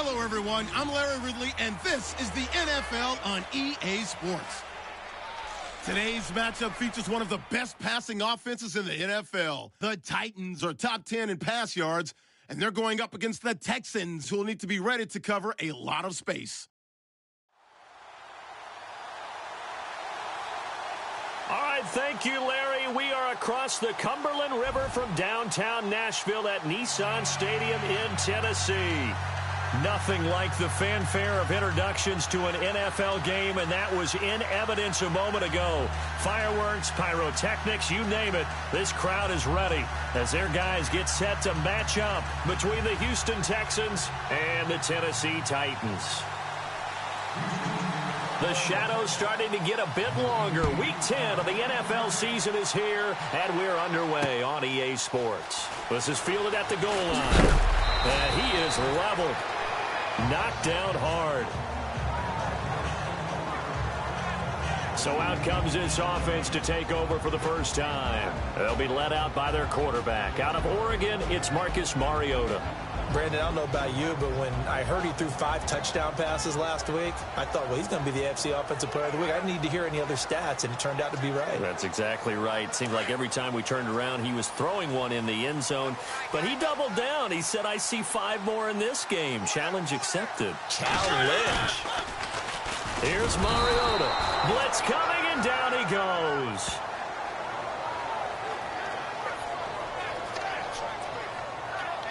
Hello, everyone. I'm Larry Ridley, and this is the NFL on EA Sports. Today's matchup features one of the best passing offenses in the NFL. The Titans are top 10 in pass yards, and they're going up against the Texans, who will need to be ready to cover a lot of space. All right, thank you, Larry. We are across the Cumberland River from downtown Nashville at Nissan Stadium in Tennessee. Nothing like the fanfare of introductions to an NFL game, and that was in evidence a moment ago. Fireworks, pyrotechnics, you name it. This crowd is ready as their guys get set to match up between the Houston Texans and the Tennessee Titans. The shadow's starting to get a bit longer. Week 10 of the NFL season is here, and we're underway on EA Sports. This is fielded at the goal line, and he is leveled. Knocked down hard. So out comes this offense to take over for the first time. They'll be led out by their quarterback. Out of Oregon, it's Marcus Mariota. Brandon, I don't know about you, but when I heard he threw 5 touchdown passes last week, I thought, well, he's going to be the AFC Offensive Player of the Week. I didn't need to hear any other stats, and it turned out to be right. That's exactly right. Seemed like every time we turned around, he was throwing one in the end zone. But he doubled down. He said, I see 5 more in this game. Challenge accepted. Challenge. Here's Mariota. Blitz coming, and down he goes.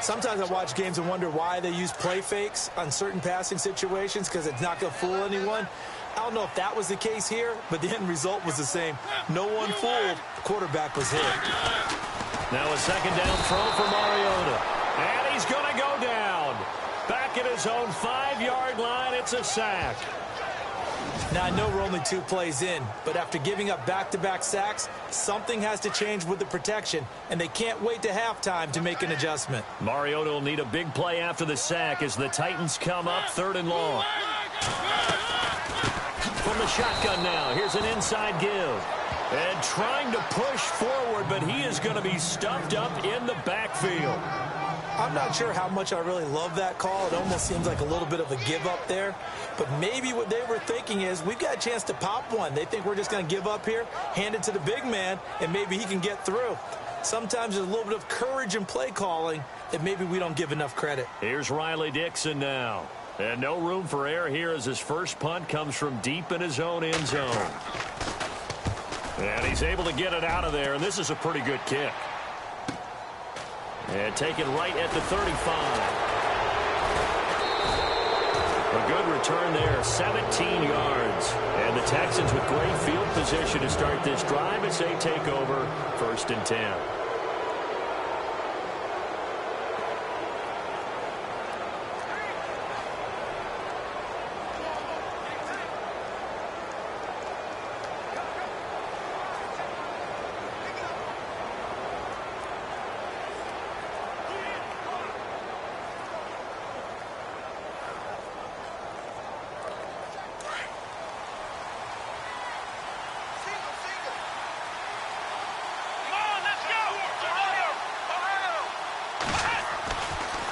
Sometimes I watch games and wonder why they use play fakes on certain passing situations, because it's not going to fool anyone. I don't know if that was the case here, but the end result was the same. No one fooled. The quarterback was hit. Now a second down throw for Mariota. And he's going to go down. Back at his own 5-yard line, it's a sack. Now, I know we're only 2 plays in, but after giving up back-to-back sacks, something has to change with the protection, and they can't wait to halftime to make an adjustment. Mariota will need a big play after the sack as the Titans come up 3rd and long. From the shotgun now, here's an inside give. And trying to push forward, but he is going to be stuffed up in the backfield. I'm not sure how much I really love that call. It almost seems like a little bit of a give up there. But maybe what they were thinking is, we've got a chance to pop one. They think we're just going to give up here, hand it to the big man, and maybe he can get through. Sometimes there's a little bit of courage in play calling that maybe we don't give enough credit. Here's Riley Dixon now. And no room for error here as his first punt comes from deep in his own end zone. And he's able to get it out of there, and this is a pretty good kick. And take it right at the 35. A good return there, 17 yards. And the Texans with great field position to start this drive as they take over 1st and 10.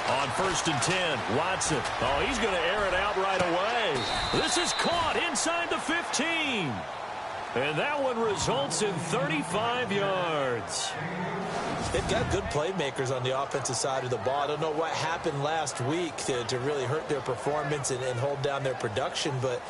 On 1st and 10, Watson. Oh, he's going to air it out right away. This is caught inside the 15. And that one results in 35 yards. They've got good playmakers on the offensive side of the ball. I don't know what happened last week to really hurt their performance and hold down their production, but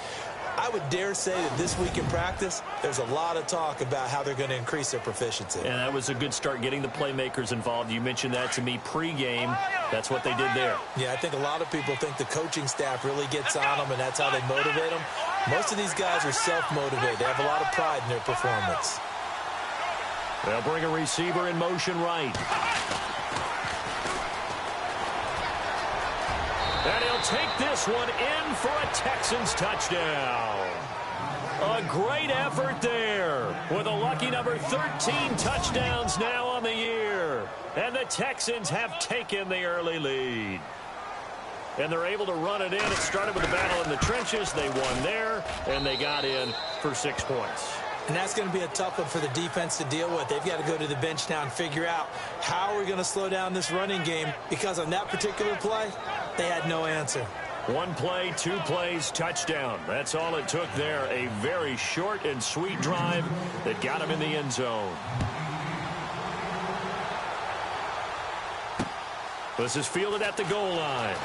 I would dare say that this week in practice, there's a lot of talk about how they're going to increase their proficiency. And that was a good start getting the playmakers involved. You mentioned that to me pregame. That's what they did there. Yeah, I think a lot of people think the coaching staff really gets on them, and that's how they motivate them. Most of these guys are self-motivated. They have a lot of pride in their performance. They'll bring a receiver in motion right. And he'll take this one in for a Texans touchdown. A great effort there with a lucky number 13 touchdowns now on the year. And the Texans have taken the early lead. And they're able to run it in. It started with a battle in the trenches. They won there, and they got in for 6 points. And that's going to be a tough one for the defense to deal with. They've got to go to the bench now and figure out how we're going to slow down this running game, because on that particular play, they had no answer. One play, 2 plays, touchdown. That's all it took there. A very short and sweet drive that got him in the end zone. This is fielded at the goal line.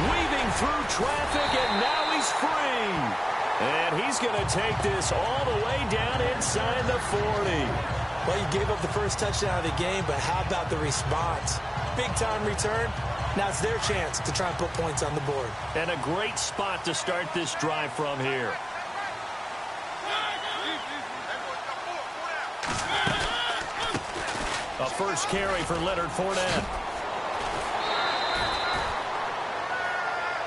Weaving through traffic, and now he's free. And he's going to take this all the way down inside the 40. Well, you gave up the first touchdown of the game, but how about the response? Big-time return. Now it's their chance to try and put points on the board. And a great spot to start this drive from here. A first carry for Leonard Fournette.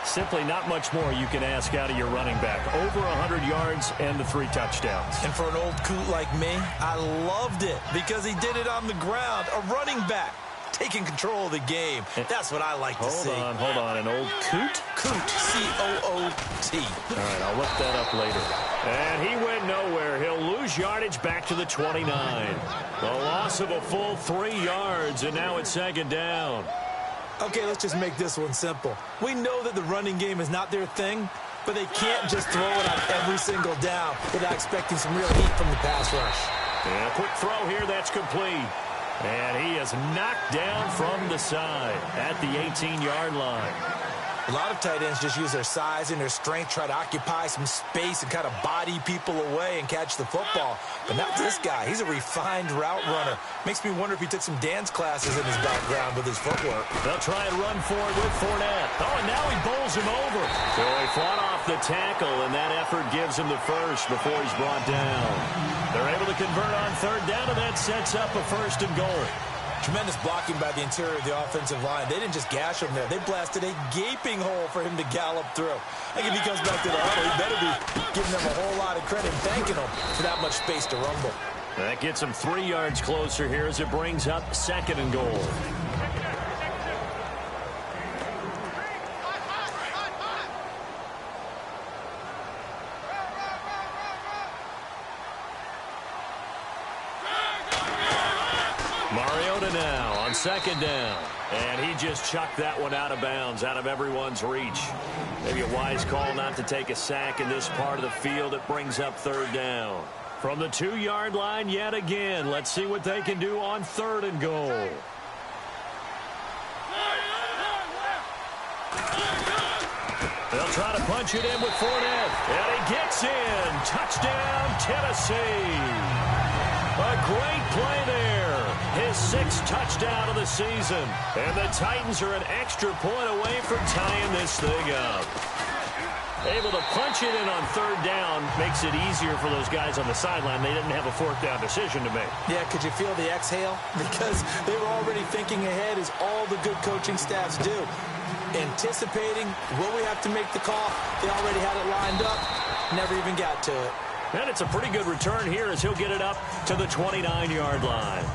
Simply not much more you can ask out of your running back. Over 100 yards and the 3 touchdowns. And for an old coot like me, I loved it because he did it on the ground. A running back taking control of the game. That's what I like to see. Hold on. An old coot? Coot, C-O-O-T. All right, I'll look that up later. And he went nowhere. He'll lose yardage back to the 29. The loss of a full 3 yards, and now it's second down. Okay, let's just make this one simple. We know that the running game is not their thing, but they can't just throw it on every single down without expecting some real heat from the pass rush. And a quick throw here, that's complete. And he is knocked down from the side at the 18-yard line. A lot of tight ends just use their size and their strength, try to occupy some space and kind of body people away and catch the football. But not this guy. He's a refined route runner. Makes me wonder if he took some dance classes in his background with his footwork. They'll try and run for it with Fournette. Oh, and now he bowls him over. So he fought off the tackle, and that effort gives him the first before he's brought down. They're able to convert on third down, and that sets up a 1st and goal. Tremendous blocking by the interior of the offensive line. They didn't just gash him there. They blasted a gaping hole for him to gallop through. I think if he comes back to the huddle, he better be giving them a whole lot of credit and thanking them for that much space to rumble. That gets him 3 yards closer here as it brings up 2nd and goal. Now on 2nd down, and he just chucked that one out of bounds, out of everyone's reach. Maybe a wise call not to take a sack in this part of the field. It brings up 3rd down. From the 2-yard line yet again. Let's see what they can do on 3rd and goal. They'll try to punch it in with Fournette, and he gets in. Touchdown, Tennessee. A great play there. His 6th touchdown of the season. And the Titans are an extra point away from tying this thing up. Able to punch it in on 3rd down makes it easier for those guys on the sideline. They didn't have a 4th down decision to make. Yeah, could you feel the exhale? Because they were already thinking ahead, as all the good coaching staffs do. Anticipating, will we have to make the call? They already had it lined up. Never even got to it. And it's a pretty good return here as he'll get it up to the 29-yard line.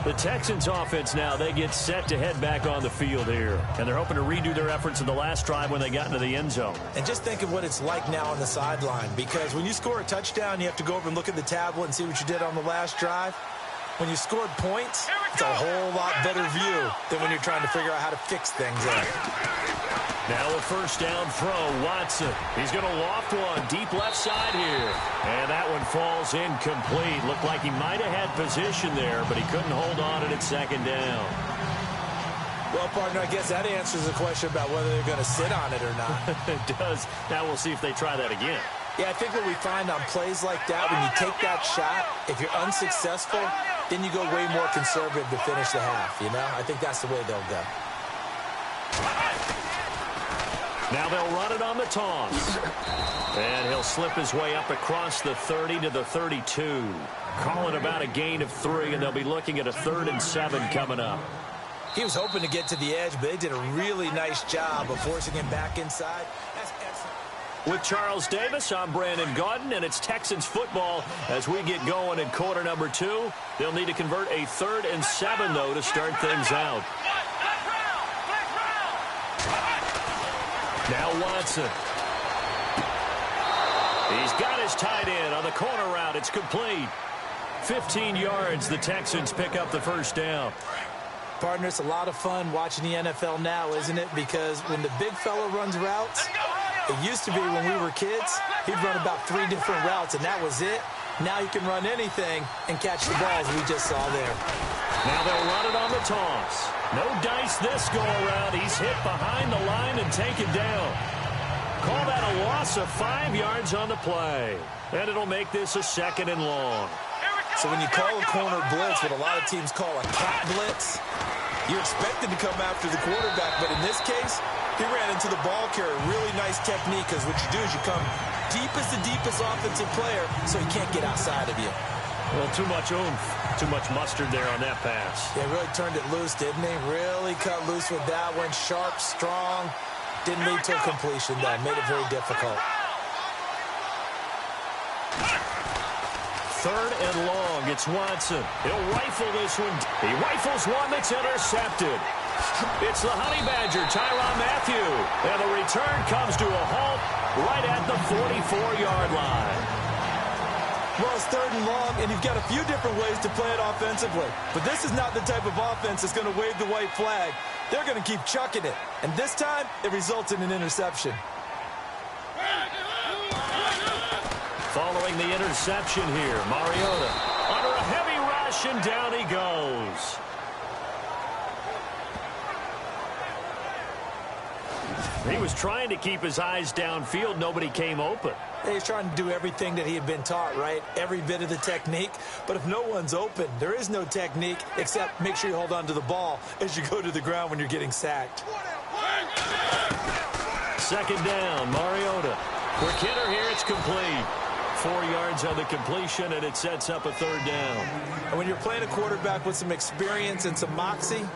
The Texans offense now, they get set to head back on the field here. And they're hoping to redo their efforts in the last drive when they got into the end zone. And just think of what it's like now on the sideline. Because when you score a touchdown, you have to go over and look at the tablet and see what you did on the last drive. When you scored points, it's a whole lot better view than when you're trying to figure out how to fix things up. Now a 1st down throw, Watson. He's going to loft one deep left side here. And that one falls incomplete. Looked like he might have had position there, but he couldn't hold on it at 2nd down. Well, partner, I guess that answers the question about whether they're going to sit on it or not. It does. Now we'll see if they try that again. Yeah, I think what we find on plays like that, when you take that shot, if you're unsuccessful, then you go way more conservative to finish the half, you know? I think that's the way they'll go. Now they'll run it on the toss. And he'll slip his way up across the 30 to the 32. Calling about a gain of 3, and they'll be looking at a 3rd and 7 coming up. He was hoping to get to the edge, but they did a really nice job of forcing him back inside. That's excellent. With Charles Davis, I'm Brandon Gaudin, and it's Texans football as we get going in quarter number 2. They'll need to convert a 3rd and 7, though, to start things out. Now Watson. He's got his tight end on the corner route. It's complete. 15 yards. The Texans pick up the first down. Partner, it's a lot of fun watching the NFL now, isn't it? Because when the big fella runs routes, it used to be when we were kids, he'd run about 3 different routes, and that was it. Now he can run anything and catch the balls we just saw there. Now they'll run it on the toss. No dice this go-around. He's hit behind the line and taken down. Call that a loss of 5 yards on the play. And it'll make this a 2nd and long. So when you call a corner blitz, what a lot of teams call a cat blitz, you're expected to come after the quarterback. But in this case, he ran into the ball carrier. Really nice technique, because what you do is you come deepest to deepest offensive player so he can't get outside of you. Well, too much oomph, too much mustard there on that pass. Yeah, really turned it loose, didn't he? Really cut loose with that one. Sharp, strong. Didn't lead to a completion, though. Made it very difficult. 3rd and long. It's Watson. He'll rifle this one. He rifles one that's intercepted. It's the Honey Badger, Tyrann Mathieu. And the return comes to a halt right at the 44-yard line. Well, it's 3rd and long, and you've got a few different ways to play it offensively. But this is not the type of offense that's going to wave the white flag. They're going to keep chucking it. And this time, it results in an interception. Following the interception here, Mariota under a heavy rush, and down he goes. He was trying to keep his eyes downfield. Nobody came open. He's trying to do everything that he had been taught, right? Every bit of the technique. But if no one's open, there is no technique except make sure you hold on to the ball as you go to the ground when you're getting sacked. 2nd down, Mariota. Quick hitter here, it's complete. 4 yards on the completion, and it sets up a 3rd down. And when you're playing a quarterback with some experience and some moxie,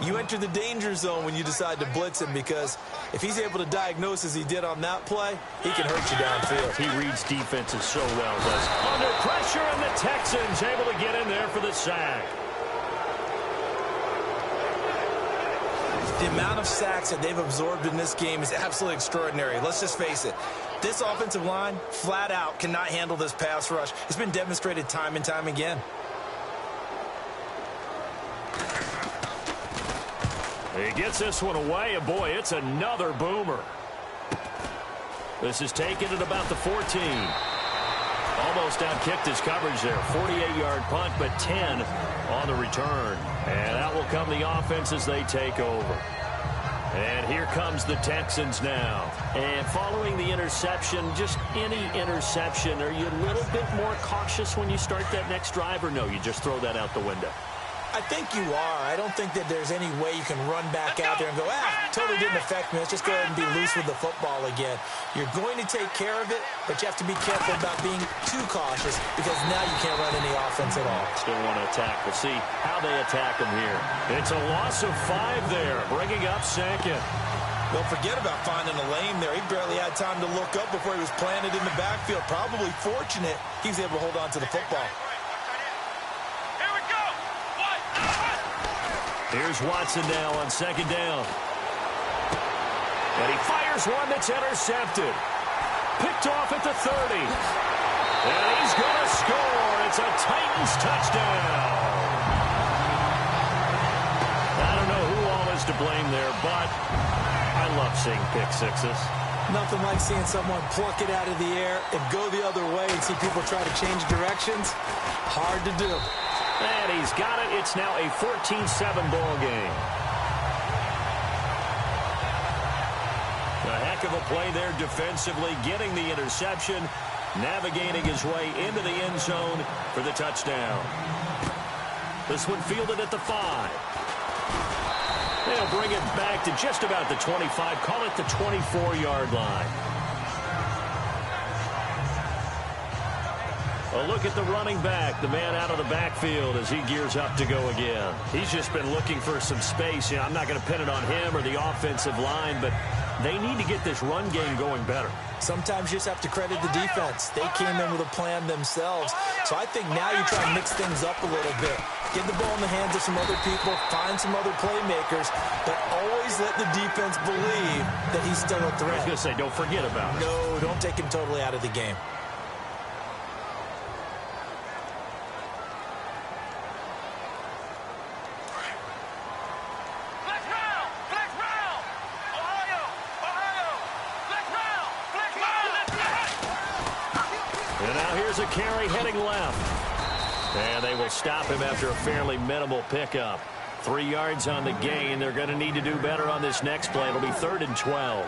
you enter the danger zone when you decide to blitz him, because if he's able to diagnose as he did on that play, he can hurt you downfield. He reads defenses so well, does. Under pressure, and the Texans able to get in there for the sack. The amount of sacks that they've absorbed in this game is absolutely extraordinary. Let's just face it. This offensive line, flat out, cannot handle this pass rush. It's been demonstrated time and time again. He gets this one away, and boy, it's another boomer. This is taken at about the 14. Almost outkicked his coverage there. 48-yard punt, but 10 on the return. And that will come the offense as they take over. And here comes the Texans now. And following the interception, just any interception, are you a little bit more cautious when you start that next drive, or no, you just throw that out the window? I think you are. I don't think that there's any way you can run back out there and go, totally didn't affect me. Let's just go ahead and be loose with the football again. You're going to take care of it, but you have to be careful about being too cautious, because now you can't run any offense at all. Still want to attack. We'll see how they attack them here. It's a loss of 5 there, bringing up 2nd. Don't forget about finding a lane there. He barely had time to look up before he was planted in the backfield. Probably fortunate he was able to hold on to the football. Here's Watson now on 2nd down. And he fires one that's intercepted. Picked off at the 30. And he's going to score. It's a Titans touchdown. I don't know who all is to blame there, but I love seeing pick sixes. Nothing like seeing someone pluck it out of the air and go the other way and see people try to change directions. Hard to do. And he's got it. It's now a 14-7 ball game. A heck of a play there defensively, getting the interception, navigating his way into the end zone for the touchdown. This one fielded at the 5. They'll bring it back to just about the 25, call it the 24-yard line. A look at the running back, the man out of the backfield as he gears up to go again. He's just been looking for some space. You know, I'm not going to pin it on him or the offensive line, but they need to get this run game going better. Sometimes you just have to credit the defense. They came in with a plan themselves. So I think now you try and mix things up a little bit. Get the ball in the hands of some other people, find some other playmakers, but always let the defense believe that he's still a threat. I was going to say, don't forget about it. No, don't take him totally out of the game. here's a carry heading left. And they will stop him after a fairly minimal pickup. 3 yards on the gain. They're going to need to do better on this next play. It'll be 3rd and 12.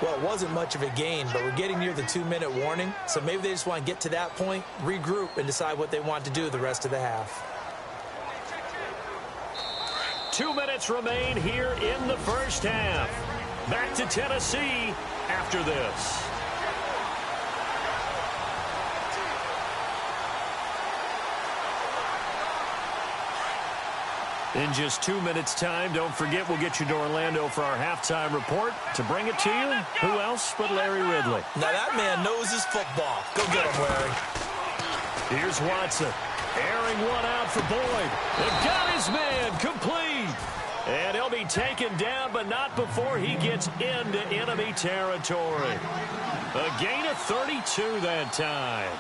Well, it wasn't much of a gain, but we're getting near the 2-minute warning. So maybe they just want to get to that point, regroup, and decide what they want to do the rest of the half. 2 minutes remain here in the first half. Back to Tennessee after this. In just 2 minutes' time, don't forget we'll get you to Orlando for our halftime report. To bring it to you, who else but Larry Ridley? Now that man knows his football. Go get him, Larry. Here's Watson. Airing one out for Boyd. They've got his man complete. And he'll be taken down, but not before he gets into enemy territory. A gain of 32 that time.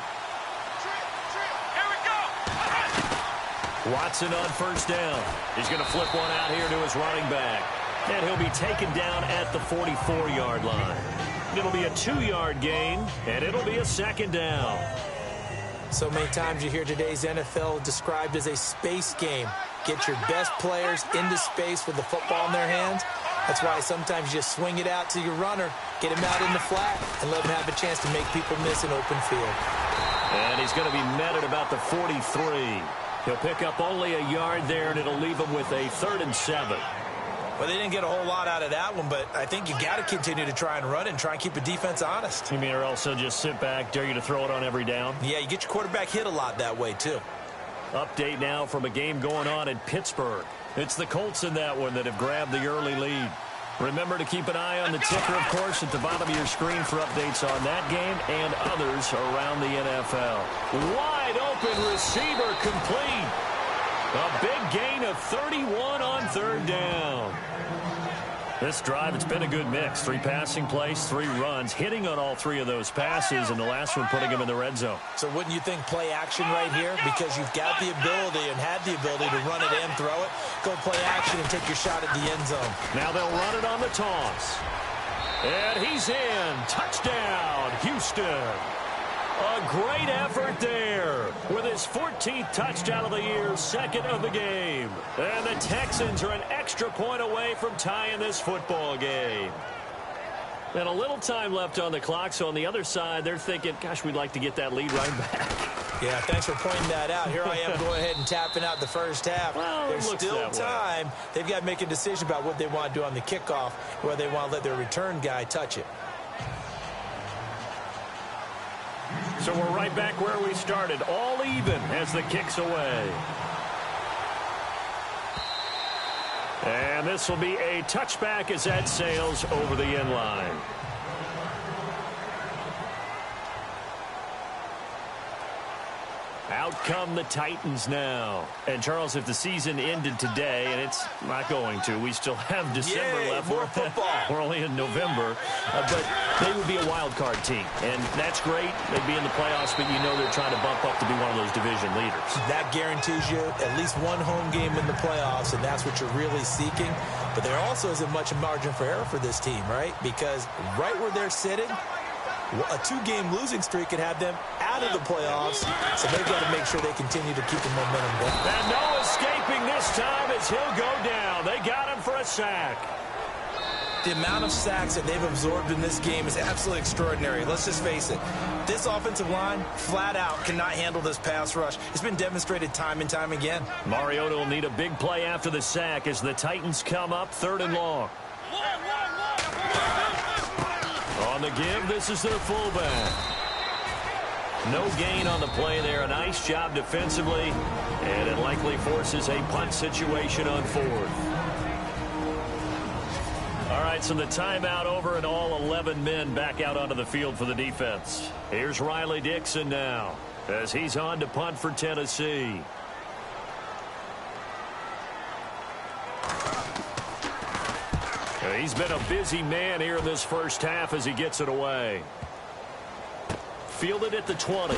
Watson on first down. He's going to flip one out here to his running back. And he'll be taken down at the 44-yard line. It'll be a 2-yard gain, and it'll be a 2nd down. So many times you hear today's NFL described as a space game. Get your best players into space with the football in their hands. That's why sometimes you just swing it out to your runner, get him out in the flat, and let him have a chance to make people miss an open field. And he's going to be met at about the 43. He'll pick up only a yard there, and it'll leave him with a 3rd and 7. Well, they didn't get a whole lot out of that one, but I think you got to continue to try and run it and try and keep the defense honest. You mean or also just sit back, dare you to throw it on every down? Yeah, you get your quarterback hit a lot that way, too. Update now from a game going on in Pittsburgh. It's the Colts in that one that have grabbed the early lead. Remember to keep an eye on the ticker, of course, at the bottom of your screen for updates on that game and others around the NFL. Wide open receiver complete. A big gain of 31 on 3rd down. This drive, it's been a good mix. 3 passing plays, 3 runs, hitting on all 3 of those passes, and the last one putting him in the red zone. So wouldn't you think play action right here? Because you've got the ability and had the ability to run it and throw it. Go play action and take your shot at the end zone. Now they'll run it on the toss. And he's in. Touchdown, Houston. A great effort there with his 14th touchdown of the year, 2nd of the game. And the Texans are an extra point away from tying this football game. And a little time left on the clock, so on the other side, they're thinking, gosh, we'd like to get that lead right back. Yeah, thanks for pointing that out. Here I am going ahead and tapping out the first half. Well, there's still time. They've got to make a decision about what they want to do on the kickoff, whether they want to let their return guy touch it. So we're right back where we started, all even as the kick's away. And this will be a touchback as that sails over the end line. Out come the Titans now. And, Charles, if the season ended today, and it's not going to, we still have December left. More football. We're only in November. But they would be a wild card team. And that's great. They'd be in the playoffs, but you know they're trying to bump up to be one of those division leaders. That guarantees you at least one home game in the playoffs, and that's what you're really seeking. But there also isn't much margin for error for this team, right? Because right where they're sitting, a 2-game losing streak could have them out of the playoffs, so they've got to make sure they continue to keep the momentum going. And no escaping this time as he'll go down. They got him for a sack. The amount of sacks that they've absorbed in this game is absolutely extraordinary. Let's just face it. This offensive line, flat out, cannot handle this pass rush. It's been demonstrated time and time again. Mariota will need a big play after the sack as the Titans come up 3rd and long. On the give, this is their fullback. No gain on the play there. A nice job defensively, and it likely forces a punt situation on 4th. All right, so the timeout over and all 11 men back out onto the field for the defense. Here's Riley Dixon now as he's on to punt for Tennessee. He's been a busy man here in this first half as he gets it away. Fielded at the 20.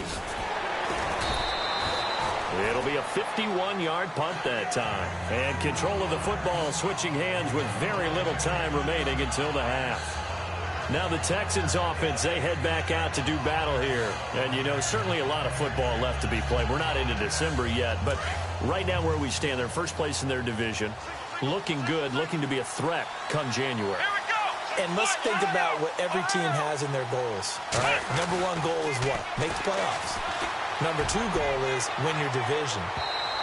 It'll be a 51-yard punt that time. And control of the football switching hands with very little time remaining until the half. Now the Texans offense, they head back out to do battle here. And, you know, certainly a lot of football left to be played. We're not into December yet, but right now where we stand, they're first place in their division. Looking good, looking to be a threat come January. And let's think about what every team has in their goals. All right? Number one goal is what? Make the playoffs. Number two goal is win your division.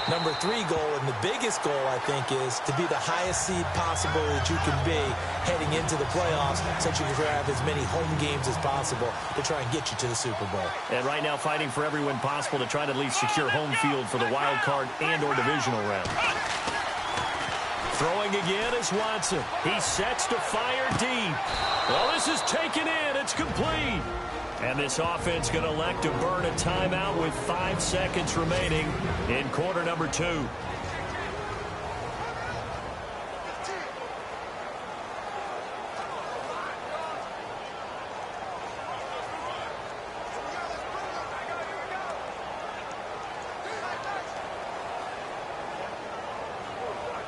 Number three goal, and the biggest goal, I think, is to be the highest seed possible that you can be heading into the playoffs so that you can have as many home games as possible to try and get you to the Super Bowl. And right now fighting for every win possible to try to at least secure home field for the wild card and or divisional round. Throwing again is Watson. He sets to fire deep. Well, this is taken in. It's complete. And this offense going to elect to burn a timeout with 5 seconds remaining in quarter number 2.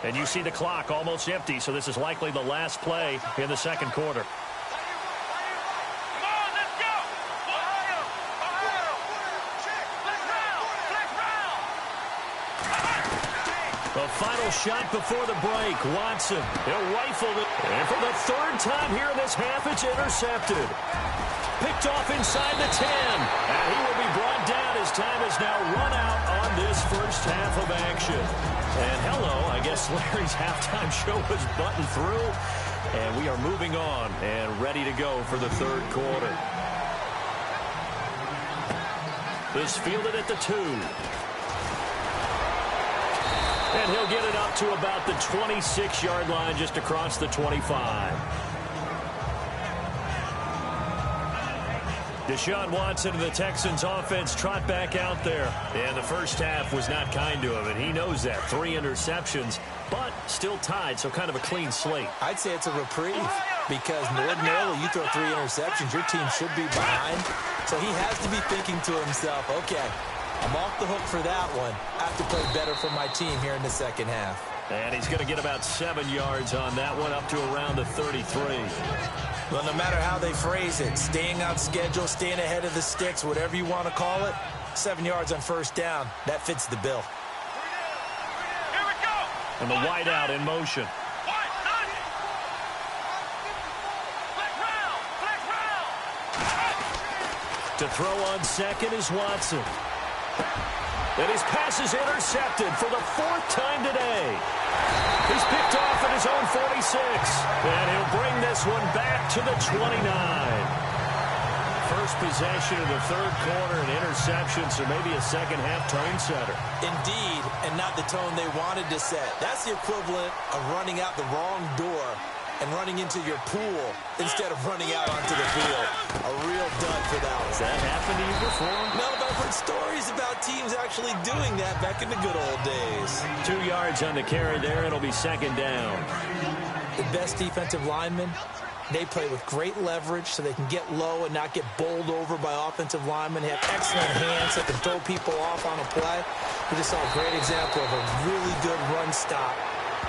And you see the clock almost empty, so this is likely the last play in the second quarter. The final shot before the break. Watson, he'll rifle it. And for the third time here in this half, it's intercepted. Picked off inside the 10. And he will be brought down. His time is now run out on this first half of action. And hello, I guess Larry's halftime show was buttoned through. And we are moving on and ready to go for the third quarter. This fielded at the 2. And he'll get it up to about the 26-yard line, just across the 25. Deshaun Watson and the Texans offense trot back out there. And the first half was not kind to him, and he knows that. 3 interceptions, but still tied, so kind of a clean slate. I'd say it's a reprieve because ordinarily you throw 3 interceptions, your team should be behind. So he has to be thinking to himself, okay, I'm off the hook for that one. I have to play better for my team here in the second half. And he's going to get about 7 yards on that one, up to around the 33. Well, no matter how they phrase it, staying on schedule, staying ahead of the sticks, whatever you want to call it, 7 yards on first down, that fits the bill. Here we go. And the wide out in motion. To throw on second is Watson. And his pass is intercepted for the 4th time today. He's picked off at his own 46. And he'll bring this one back to the 29. First possession of the third quarter, an interception, so maybe a second half tone setter. Indeed, and not the tone they wanted to set. That's the equivalent of running out the wrong door and running into your pool instead of running out onto the field. A real dud for that one. Has that happened to you before? No, but I've heard stories about teams actually doing that back in the good old days. 2 yards on the carry there. It'll be second down. The best defensive linemen, they play with great leverage so they can get low and not get bowled over by offensive linemen. They have excellent hands that can throw people off on a play. We just saw a great example of a really good run stop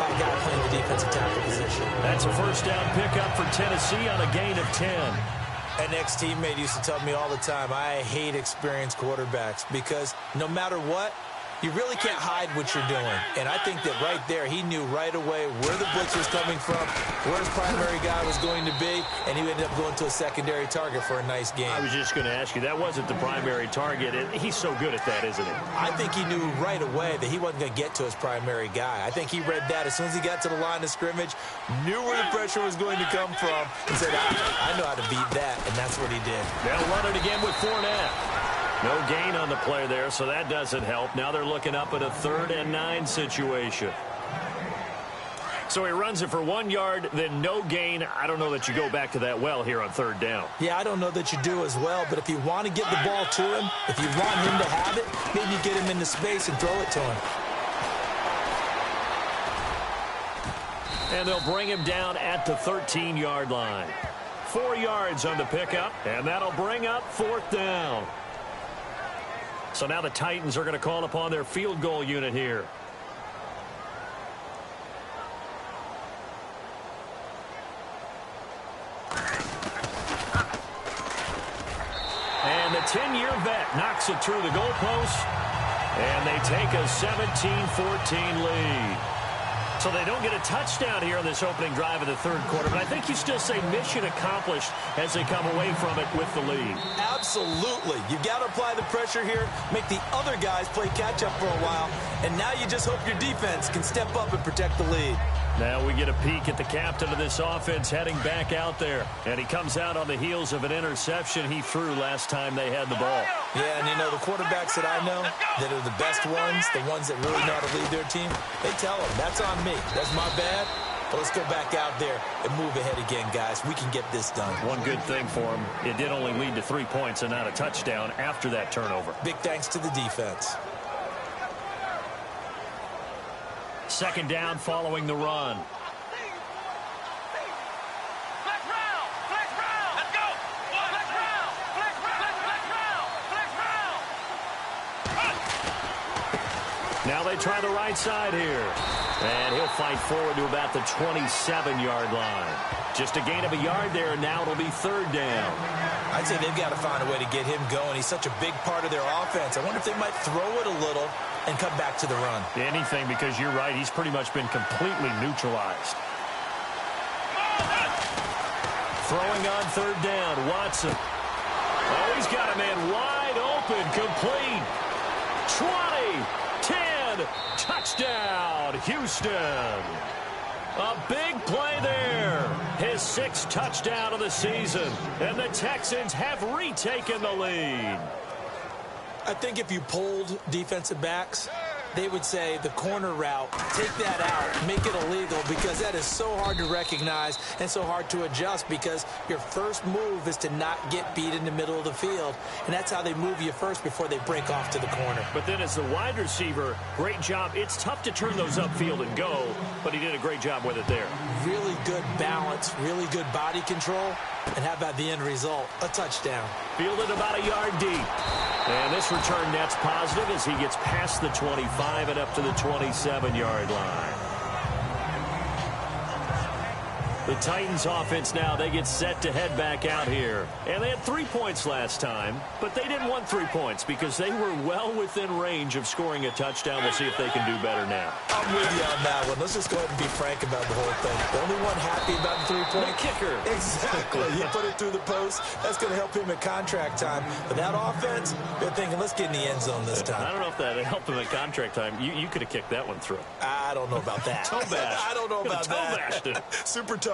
by a guy playing the defensive tackle position. That's a first down pickup for Tennessee on a gain of 10. An ex-teammate used to tell me all the time, I hate experienced quarterbacks because no matter what, you really can't hide what you're doing. And I think that right there, he knew right away where the blitz was coming from, where his primary guy was going to be, and he ended up going to a secondary target for a nice game. I was just going to ask you, that wasn't the primary target. He's so good at that, isn't he? I think he knew right away that he wasn't going to get to his primary guy. I think he read that as soon as he got to the line of scrimmage, knew where the pressure was going to come from, and said, I know how to beat that, and that's what he did. They'll run it again with Fournette. No gain on the play there, so that doesn't help. Now they're looking up at a 3rd and 9 situation. So he runs it for 1 yard, then no gain. I don't know that you go back to that well here on 3rd down. Yeah, I don't know that you do as well, but if you want to get the ball to him, if you want him to have it, maybe get him into space and throw it to him. And they'll bring him down at the 13-yard line. 4 yards on the pickup, and that'll bring up 4th down. So now the Titans are going to call upon their field goal unit here. The 10-year vet knocks it through the goalpost, and they take a 17-14 lead. So they don't get a touchdown here in this opening drive of the third quarter, but I think you still say mission accomplished as they come away from it with the lead. Absolutely. You've got to apply the pressure here, make the other guys play catch-up for a while, and now you just hope your defense can step up and protect the lead. Now we get a peek at the captain of this offense heading back out there. And he comes out on the heels of an interception he threw last time they had the ball. Yeah, and you know, the quarterbacks that I know that are the best ones, the ones that really know how to lead their team, they tell them, that's on me. That's my bad. But let's go back out there and move ahead again, guys. We can get this done. One good thing for him, it did only lead to 3 points and not a touchdown after that turnover. Big thanks to the defense. Second down following the run. Now they try the right side here. And he'll fight forward to about the 27-yard line. Just a gain of a yard there, and now it'll be third down. I'd say they've got to find a way to get him going. He's such a big part of their offense. I wonder if they might throw it a little and come back to the run. Anything, because you're right, he's pretty much been completely neutralized. Throwing on third down, Watson. Oh, he's got a man wide open, complete. 20, 10, touchdown, Houston. A big play there. His 6th touchdown of the season. And the Texans have retaken the lead. I think if you polled defensive backs, they would say the corner route, take that out, make it illegal, because that is so hard to recognize and so hard to adjust, because your first move is to not get beat in the middle of the field, and that's how they move you first before they break off to the corner. But then as the wide receiver, great job. It's tough to turn those upfield and go, but he did a great job with it there. Really good balance, really good body control, and how about the end result? A touchdown. Fielded about a yard deep. And this return net's positive as he gets past the 25 and up to the 27-yard line. The Titans offense now, they get set to head back out here. And they had 3 points last time, but they didn't want 3 points because they were well within range of scoring a touchdown. We'll see if they can do better now. I'm with you on that one. Let's just go ahead and be frank about the whole thing. The only one happy about the 3-point. The kicker. Exactly. He put it through the post. That's going to help him at contract time. But that offense, they're thinking, let's get in the end zone this time. I don't know if that helped him at contract time. You could have kicked that one through. I don't know about that. Toe bash. I don't know about that. Toe bashed it. Super toe.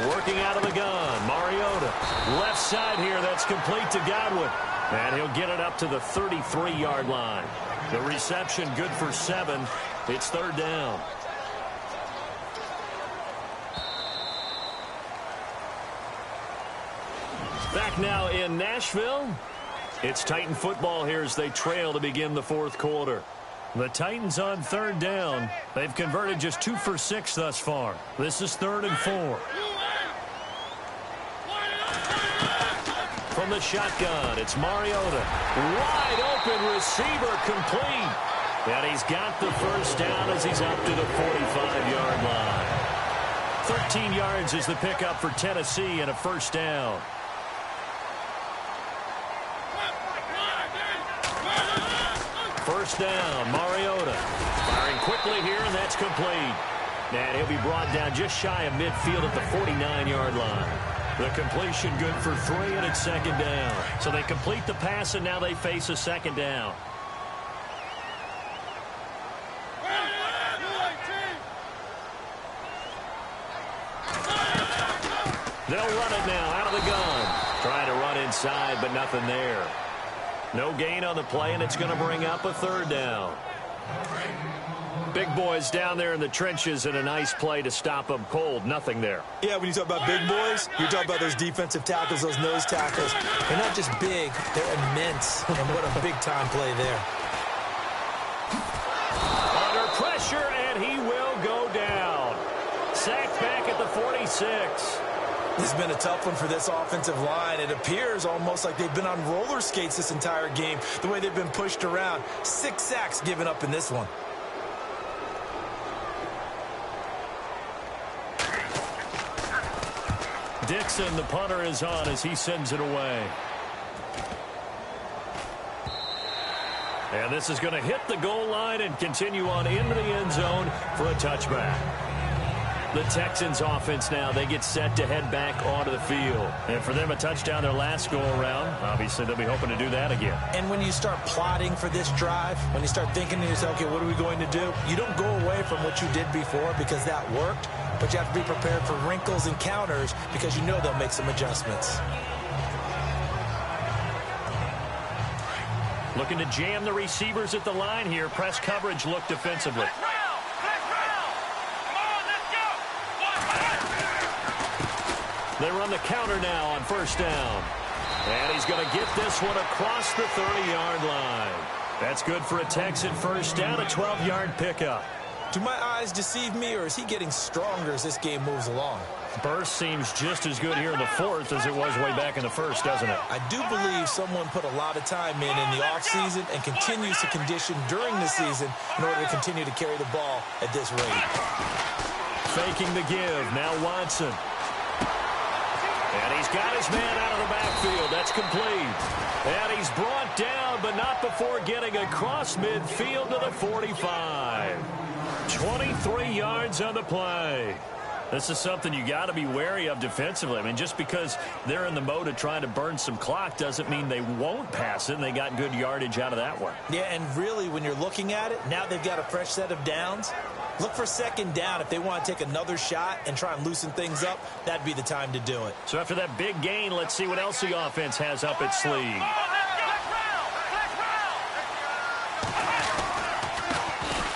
Working out of the gun, Mariota. Left side here, that's complete to Godwin. And he'll get it up to the 33-yard line. The reception good for 7. It's third down. Back now in Nashville. It's Titan football here as they trail to begin the fourth quarter. The Titans on third down. They've converted just 2 for 6 thus far. This is 3rd and 4. From the shotgun, it's Mariota. Wide open receiver, complete. And he's got the first down as he's up to the 45-yard line. 13 yards is the pickup for Tennessee and a first down. First down, Mariota. Firing quickly here, and that's complete. And he'll be brought down just shy of midfield at the 49-yard line. The completion good for 3, and it's second down. So they complete the pass, and now they face a second down. They'll run it now out of the gun. Trying to run inside, but nothing there. No gain on the play, and it's going to bring up a third down. Big boys down there in the trenches, and a nice play to stop them cold. Nothing there. Yeah, when you talk about big boys, you're talking about those defensive tackles, those nose tackles. They're not just big, they're immense. And what a big-time play there. Under pressure, and he will go down. Sacked back at the 46. This has been a tough one for this offensive line. It appears almost like they've been on roller skates this entire game, the way they've been pushed around. 6 sacks given up in this one. Dixon, the punter, is on as he sends it away. And this is going to hit the goal line and continue on into the end zone for a touchback. The Texans offense now, they get set to head back onto the field. And for them, a touchdown their last go-around. Obviously, they'll be hoping to do that again. And when you start plotting for this drive, when you start thinking to yourself, okay, what are we going to do? You don't go away from what you did before because that worked, but you have to be prepared for wrinkles and counters because you know they'll make some adjustments. Looking to jam the receivers at the line here. Press coverage look defensively. They run the counter now on first down. And he's going to get this one across the 30-yard line. That's good for a Texan first down, a 12-yard pickup. Do my eyes deceive me, or is he getting stronger as this game moves along? Burst seems just as good here in the fourth as it was way back in the first, doesn't it? I do believe someone put a lot of time in the offseason and continues to condition during the season in order to continue to carry the ball at this rate. Faking the give. Now Watson. And he's got his man out of the backfield. That's complete. And he's brought down, but not before getting across midfield to the 45. 23 yards on the play. This is something you got to be wary of defensively. I mean, just because they're in the mode of trying to burn some clock doesn't mean they won't pass it, and they got good yardage out of that one. Yeah, and really, when you're looking at it, now they've got a fresh set of downs. Look for second down. If they want to take another shot and try and loosen things up, that'd be the time to do it. So after that big gain, let's see what else the offense has up its sleeve.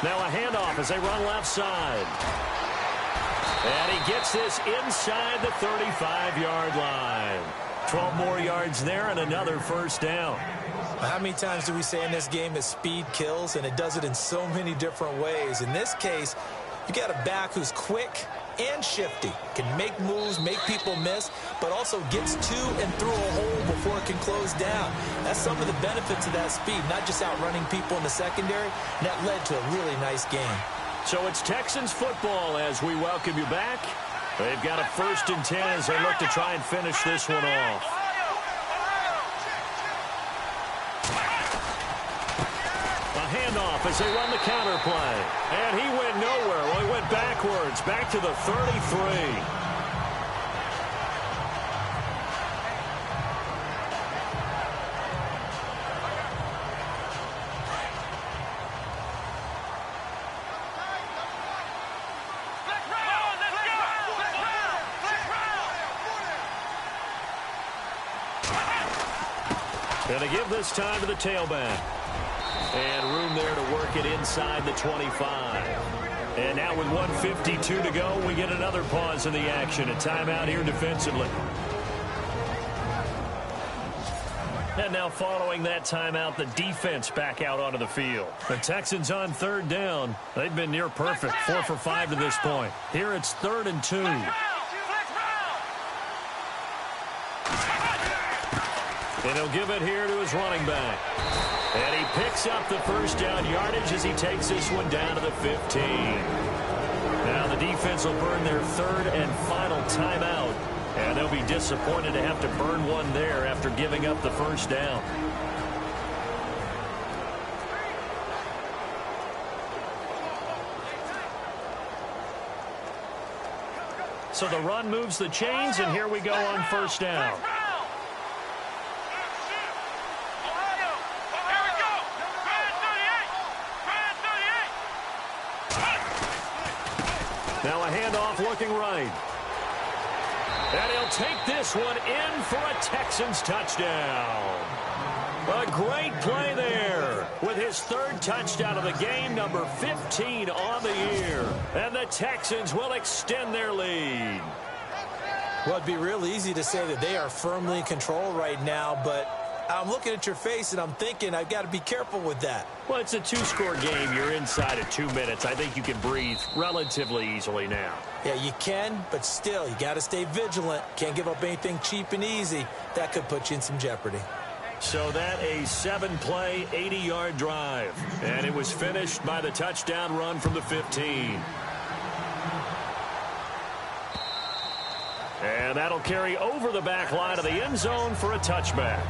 Now a handoff as they run left side. And he gets this inside the 35-yard line. 12 more yards there and another first down. How many times do we say in this game that speed kills, and it does it in so many different ways? In this case, you got a back who's quick and shifty, can make moves, make people miss, but also gets to and through a hole before it can close down. That's some of the benefits of that speed, not just outrunning people in the secondary, and that led to a really nice game. So it's Texans football as we welcome you back. They've got a 1st and 10 as they look to try and finish this one off. A handoff as they run the counter play. And he went nowhere. Well, he went backwards, back to the 33. Going to give this time to the tailback. And room there to work it inside the 25. And now with 1:52 to go, we get another pause in the action. A timeout here defensively. And now following that timeout, the defense back out onto the field. The Texans on 3rd down. They've been near perfect, 4 for 5 to this point. Here it's 3rd and 2. And he'll give it here to his running back. And he picks up the first down yardage as he takes this one down to the 15. Now the defense will burn their 3rd and final timeout. And they'll be disappointed to have to burn one there after giving up the first down. So the run moves the chains, and here we go on first down. Now a handoff looking right. And he'll take this one in for a Texans touchdown. A great play there with his 3rd touchdown of the game, number 15 on the year. And the Texans will extend their lead. Well, it'd be real easy to say that they are firmly in control right now, but I'm looking at your face and I'm thinking I've got to be careful with that. Well, it's a 2-score game. You're inside of 2 minutes. I think you can breathe relatively easily now. Yeah, you can, but still, you got to stay vigilant. Can't give up anything cheap and easy. That could put you in some jeopardy. So that a 7-play, 80-yard drive. And it was finished by the touchdown run from the 15. And And that'll carry over the back line of the end zone for a touchback.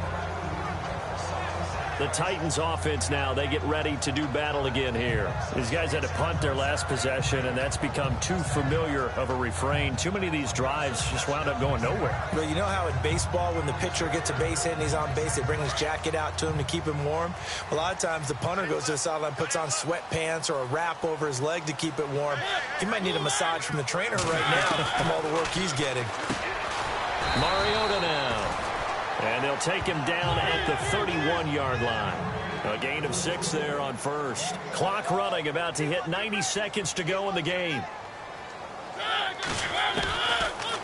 The Titans offense now, they get ready to do battle again here. These guys had to punt their last possession, and that's become too familiar of a refrain. Too many of these drives just wound up going nowhere. Well, you know how in baseball, when the pitcher gets a base hit and he's on base, they bring his jacket out to him to keep him warm? A lot of times the punter goes to the sideline, puts on sweatpants or a wrap over his leg to keep it warm. He might need a massage from the trainer right now from all the work he's getting. Mariota now. And they'll take him down at the 31-yard line. A gain of 6 there on first. Clock running, about to hit 90 seconds to go in the game.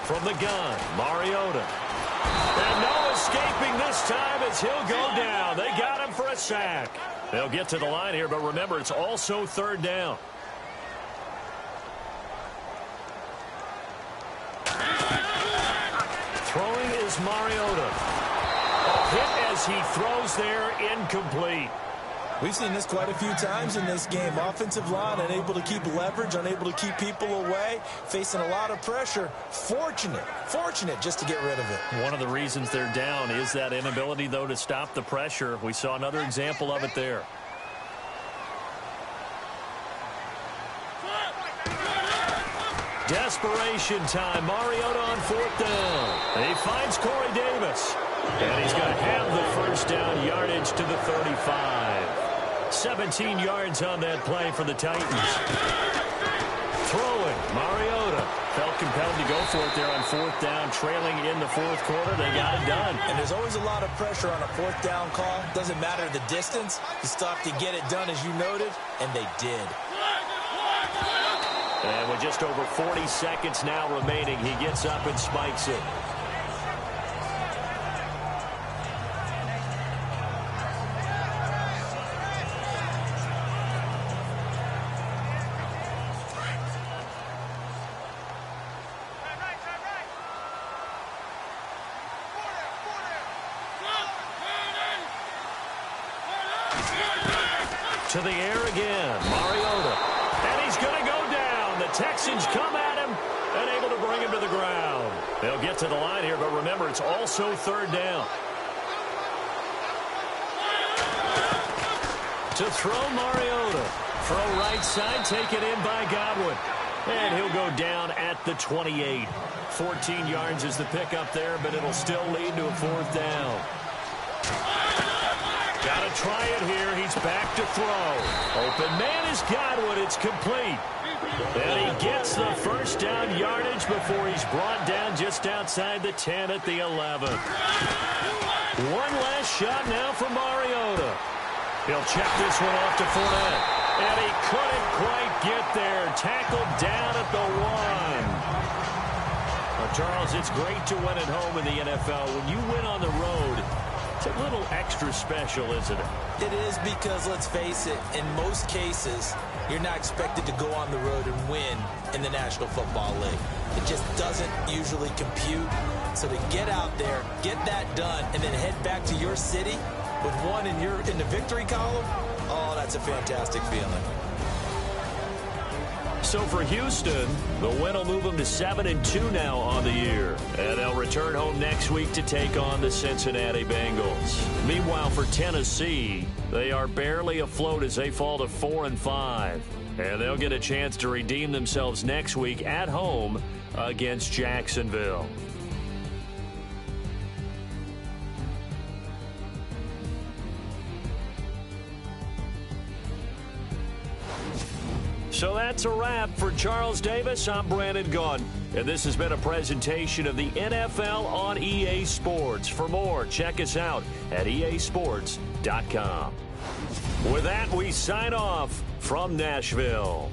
From the gun, Mariota. And no escaping this time as he'll go down. They got him for a sack. They'll get to the line here, but remember, it's also third down. Throwing is Mariota. A hit as he throws there, incomplete. We've seen this quite a few times in this game. Offensive line unable to keep leverage, unable to keep people away, facing a lot of pressure. Fortunate just to get rid of it. One of the reasons they're down is that inability, though, to stop the pressure. We saw another example of it there. Desperation time. Mariota on fourth down. He finds Corey Davis. And he's going to have the first down yardage to the 35. 17 yards on that play for the Titans. Throwing, Mariota. Felt compelled to go for it there on fourth down, trailing in the fourth quarter. They got it done. And there's always a lot of pressure on a fourth down call. Doesn't matter the distance. You still have to get it done, as you noted, and they did. And with just over 40 seconds now remaining, he gets up and spikes it. To the air again, Mariota. And he's going to go down. The Texans come at him and able to bring him to the ground. They'll get to the line here, but remember, it's also third down. To throw, Mariota. Throw right side, taken in by Godwin. And he'll go down at the 28. 14 yards is the pickup there, but it'll still lead to a fourth down. Got to try it here. He's back to throw. Open man is Godwin. It's complete. And he gets the first down yardage before he's brought down just outside the 10 at the 11. One last shot now for Mariota. He'll check this one off to Fournette. And he couldn't quite get there. Tackled down at the 1. Now, Charles, it's great to win at home in the NFL. When you win on the road, it's a little extra special, isn't it? It is, because, let's face it, in most cases, you're not expected to go on the road and win in the National Football League. It just doesn't usually compute. So to get out there, get that done, and then head back to your city with one in the victory column, oh, that's a fantastic feeling. So for Houston, the win will move them to 7-2 now on the year. And they'll return home next week to take on the Cincinnati Bengals. Meanwhile, for Tennessee, they are barely afloat as they fall to 4-5. And they'll get a chance to redeem themselves next week at home against Jacksonville. So that's a wrap for Charles Davis. I'm Brandon Gaudin, and this has been a presentation of the NFL on EA Sports. For more, check us out at easports.com. With that, we sign off from Nashville.